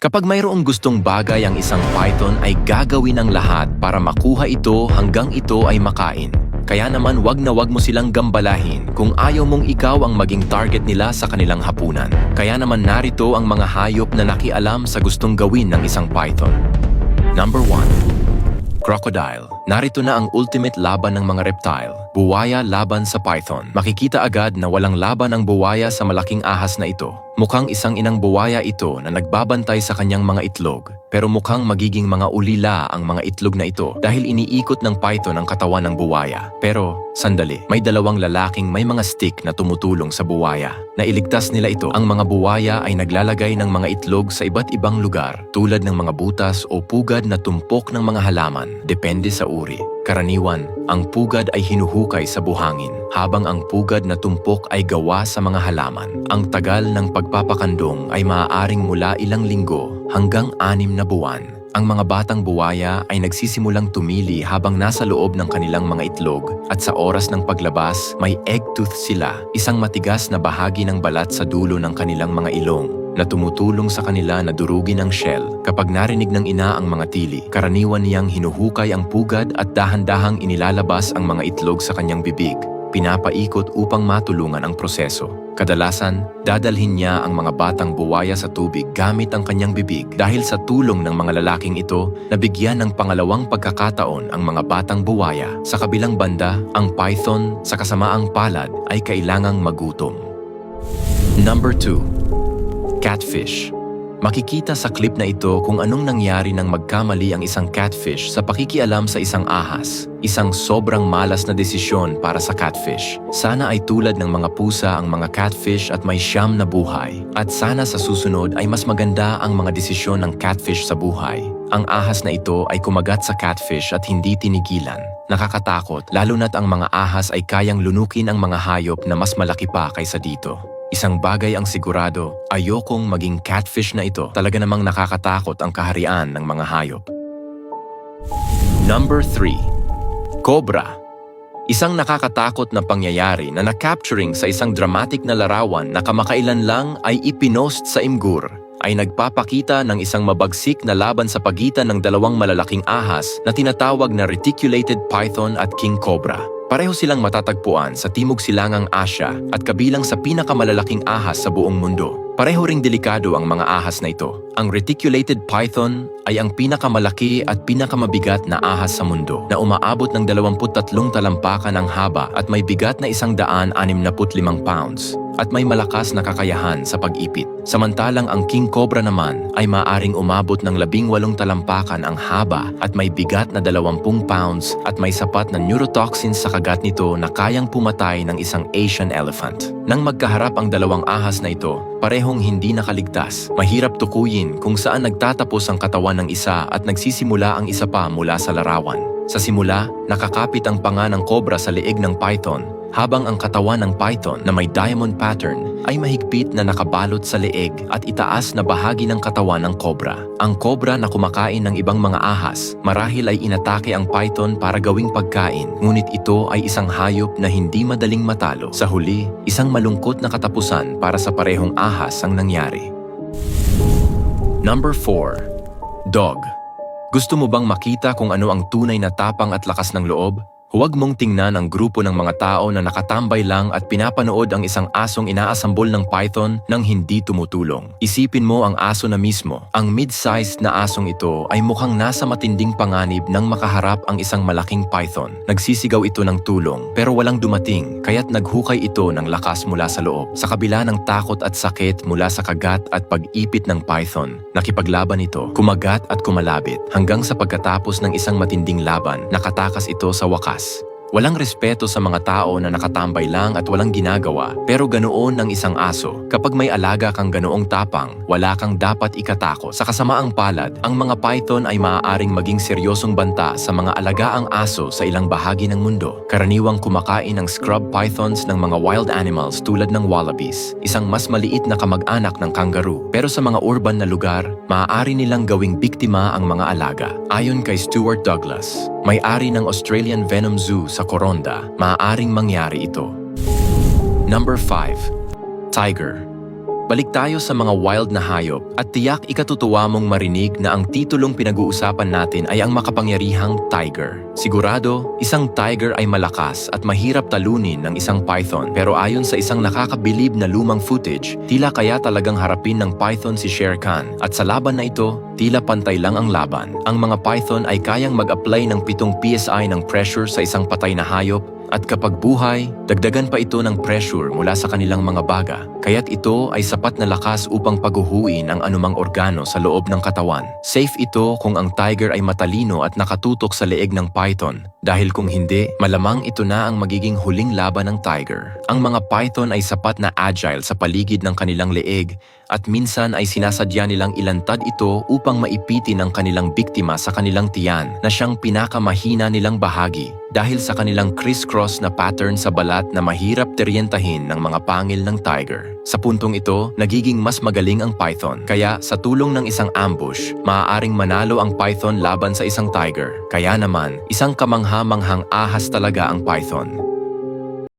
Kapag mayroong gustong bagay ang isang python ay gagawin ang lahat para makuha ito hanggang ito ay makain. Kaya naman wag na wag mo silang gambalahin kung ayaw mong ikaw ang maging target nila sa kanilang hapunan. Kaya naman narito ang mga hayop na nakialam sa gustong gawin ng isang python. Number 1. Crocodile. Narito na ang ultimate laban ng mga reptile. Buwaya laban sa python. Makikita agad na walang laban ang buwaya sa malaking ahas na ito. Mukhang isang inang buwaya ito na nagbabantay sa kanyang mga itlog. Pero mukhang magiging mga ulila ang mga itlog na ito dahil iniikot ng python ang katawan ng buwaya. Pero, sandali, may dalawang lalaking may mga stick na tumutulong sa buwaya. Nailigtas nila ito. Ang mga buwaya ay naglalagay ng mga itlog sa iba't ibang lugar tulad ng mga butas o pugad na tumpok ng mga halaman. Depende sa uri. Karaniwan, ang pugad ay hinuhukay sa buhangin, habang ang pugad na tumpok ay gawa sa mga halaman. Ang tagal ng pagpapakandong ay maaaring mula ilang linggo hanggang 6 na buwan. Ang mga batang buwaya ay nagsisimulang tumili habang nasa loob ng kanilang mga itlog at sa oras ng paglabas, may egg tooth sila, isang matigas na bahagi ng balat sa dulo ng kanilang mga ilong na tumutulong sa kanila na durugin ang shell. Kapag narinig ng ina ang mga tili, karaniwan niyang hinuhukay ang pugad at dahan-dahang inilalabas ang mga itlog sa kanyang bibig. Pinapaikot upang matulungan ang proseso. Kadalasan, dadalhin niya ang mga batang buwaya sa tubig gamit ang kanyang bibig. Dahil sa tulong ng mga lalaking ito, nabigyan ng pangalawang pagkakataon ang mga batang buwaya. Sa kabilang banda, ang python sa kasamaang palad ay kailangang magutom. Number 2. Catfish. Makikita sa clip na ito kung anong nangyari nang magkamali ang isang catfish sa pakikialam sa isang ahas. Isang sobrang malas na desisyon para sa catfish. Sana ay tulad ng mga pusa ang mga catfish at may siyam na buhay. At sana sa susunod ay mas maganda ang mga desisyon ng catfish sa buhay. Ang ahas na ito ay kumagat sa catfish at hindi tinigilan. Nakakatakot, lalo na't ang mga ahas ay kayang lunukin ang mga hayop na mas malaki pa kaysa dito. Isang bagay ang sigurado, ayokong maging catfish na ito. Talaga namang nakakatakot ang kaharian ng mga hayop. Number 3. Cobra. Isang nakakatakot na pangyayari na na-capturing sa isang dramatic na larawan na kamakailan lang ay ipinost sa Imgur ay nagpapakita ng isang mabagsik na laban sa pagitan ng dalawang malalaking ahas na tinatawag na reticulated python at king cobra. Pareho silang matatagpuan sa Timog Silangang Asya at kabilang sa pinakamalalaking ahas sa buong mundo. Pareho ring delikado ang mga ahas na ito. Ang reticulated python ay ang pinakamalaki at pinakamabigat na ahas sa mundo na umaabot ng 23 talampakan ang haba at may bigat na 165 pounds at may malakas na kakayahan sa pag-ipit. Samantalang ang king cobra naman ay maaring umabot ng 18 talampakan ang haba at may bigat na 20 pounds at may sapat na neurotoxins sa kagat nito na kayang pumatay ng isang Asian elephant. Nang magkaharap ang dalawang ahas na ito, parehong hindi nakaligtas. Mahirap tukuyin kung saan nagtatapos ang katawan ng isa at nagsisimula ang isa pa mula sa larawan. Sa simula, nakakapit ang panga ng cobra sa leeg ng python, habang ang katawan ng python na may diamond pattern ay mahigpit na nakabalot sa leeg at itaas na bahagi ng katawan ng cobra. Ang cobra na kumakain ng ibang mga ahas, marahil ay inatake ang python para gawing pagkain, ngunit ito ay isang hayop na hindi madaling matalo. Sa huli, isang malungkot na katapusan para sa parehong ahas ang nangyari. Number 4. Dog. Gusto mo bang makita kung ano ang tunay na tapang at lakas ng loob? Huwag mong tingnan ang grupo ng mga tao na nakatambay lang at pinapanood ang isang asong inaasambol ng python nang hindi tumutulong. Isipin mo ang aso na mismo. Ang mid-sized na asong ito ay mukhang nasa matinding panganib nang makaharap ang isang malaking python. Nagsisigaw ito ng tulong pero walang dumating kaya't naghukay ito ng lakas mula sa loob. Sa kabila ng takot at sakit mula sa kagat at pag-ipit ng python, nakipaglaban ito, kumagat at kumalabit hanggang sa pagkatapos ng isang matinding laban, nakatakas ito sa wakas. Walang respeto sa mga tao na nakatambay lang at walang ginagawa, pero ganoon ang isang aso. Kapag may alaga kang ganoong tapang, wala kang dapat ikatakot. Sa kasamaang palad, ang mga python ay maaaring maging seryosong banta sa mga alagaang aso sa ilang bahagi ng mundo. Karaniwang kumakain ng scrub pythons ng mga wild animals tulad ng wallabies, isang mas maliit na kamag-anak ng kangaroo. Pero sa mga urban na lugar, maaari nilang gawing biktima ang mga alaga. Ayon kay Stuart Douglas, may-ari ng Australian Venom Zoo sa Coronda, maaaring mangyari ito. Number 5. Tiger. Balik tayo sa mga wild na hayop at tiyak ikatutuwa mong marinig na ang titulong pinag-uusapan natin ay ang makapangyarihang tiger. Sigurado, isang tiger ay malakas at mahirap talunin ng isang python, pero ayon sa isang nakakabilib na lumang footage, tila kaya talagang harapin ng python si Shere Khan at sa laban na ito, tila pantay lang ang laban. Ang mga python ay kayang mag-apply ng 7 PSI ng pressure sa isang patay na hayop at kapag buhay, dagdagan pa ito ng pressure mula sa kanilang mga baga. Kaya't ito ay sapat na lakas upang paguhuin ang anumang organo sa loob ng katawan. Safe ito kung ang tiger ay matalino at nakatutok sa leeg ng python. Dahil kung hindi, malamang ito na ang magiging huling laban ng tiger. Ang mga python ay sapat na agile sa paligid ng kanilang leeg at minsan ay sinasadya nilang ilantad ito upang maipitin ang kanilang biktima sa kanilang tiyan na siyang pinakamahina nilang bahagi dahil sa kanilang criss-cross na pattern sa balat na mahirap teryentahin ng mga pangil ng tiger. Sa puntong ito, nagiging mas magaling ang python. Kaya sa tulong ng isang ambush, maaaring manalo ang python laban sa isang tiger. Kaya naman, isang kamangha-manghang ahas talaga ang python.